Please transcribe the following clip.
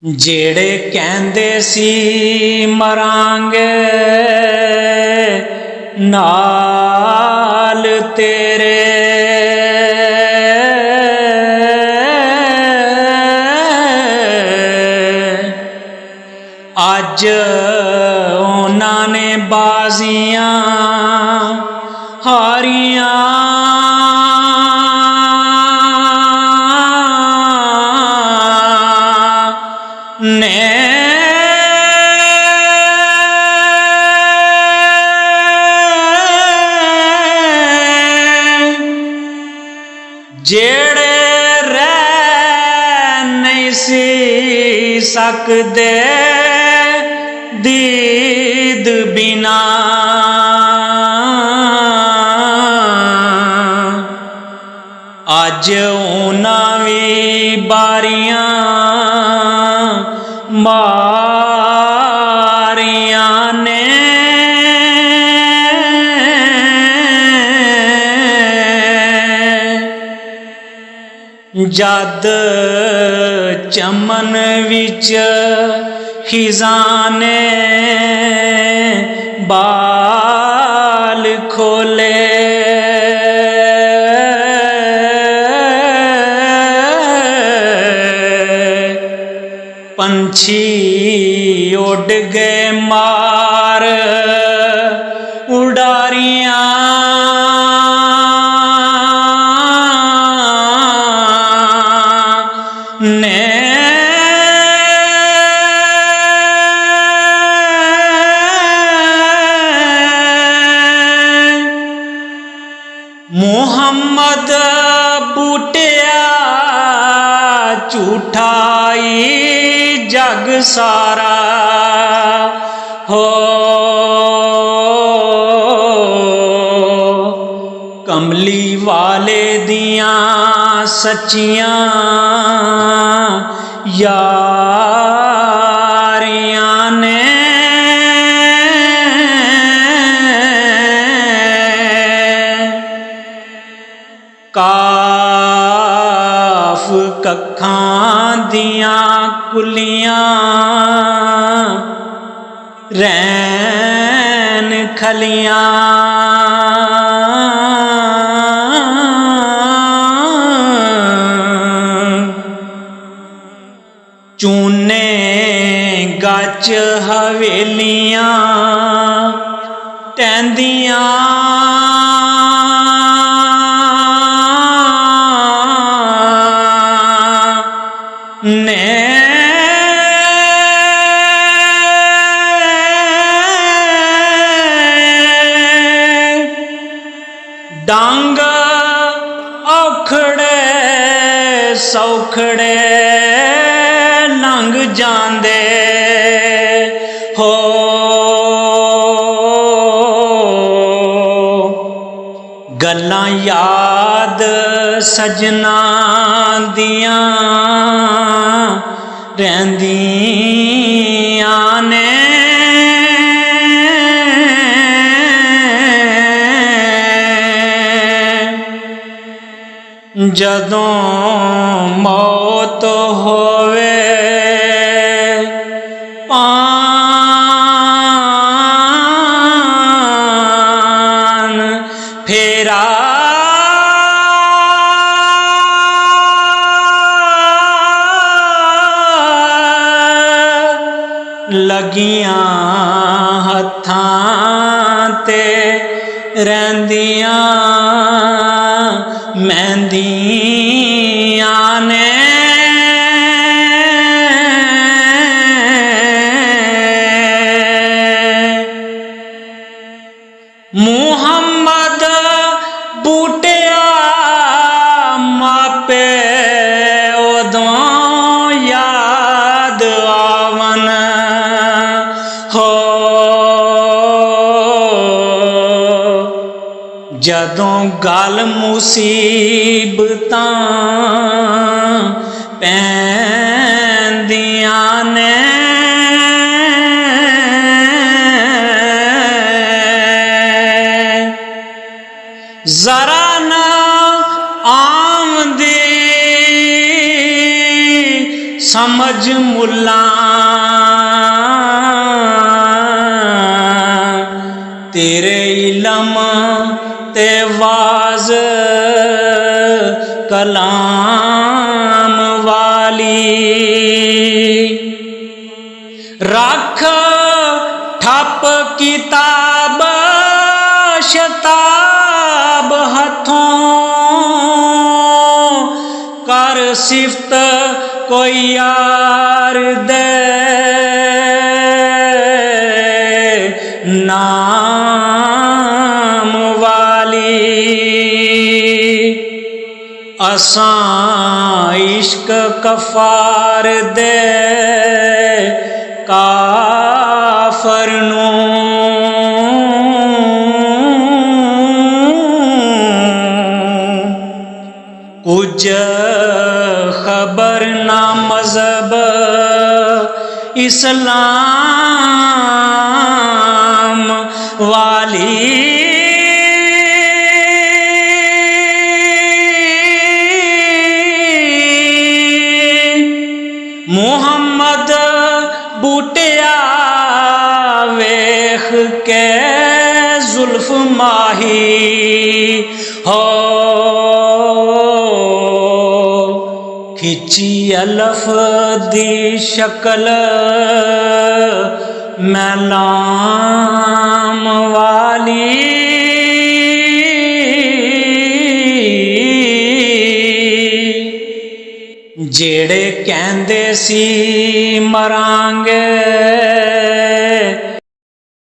जेड़े कहंदे सी मरांगे नाल तेरे, अज उन्हां ने बाजियां हारियां ने। जेड़े रह नहीं सी सकदे दीद बिना, अज उन्हां भी बारियां मारियां ने। जद चमन विच खिज़ां ने बाल खोले, पंछी उड़ गए मार उड़ारियां ने। मुहम्मद बूटिया झूठाई जग सारा हो, कमली वाले दियां सच्चियां यारियां ने। काफ कखां दियां कुलियां रैन खलियां, चूने गच हवेलियां टहंदियां ने। डांग औखड़े सौखड़े लंघ जांदे हो, गल्लां याद सजना दियां रहिंदियां ने। जदों मौत होवे पान फेरा, लगियां हत्थां ते रहिंदियां मेहंदियां ने। मुहम्मद बूटिया मापे उदों याद आवन हो, जदों गल मुसीबतां पैंदियां ने। जरा ना आमदी समझ मुल्ला तेरे इलम ते वाज कलाम वाली। रख ठप किताब शताब हथों, कर सिफ्त कोई यार दे नाम वाली। असां इश्क कफार दे काफर नूं, कुछ खबर ना मजहब इस्लाम वाली। मुहम्मद बूटिया वेख के जुल्फ माही हो, खिची अलफ दी शक्ल मैलाम वाली। जेड़े कहंदे सी मरांगे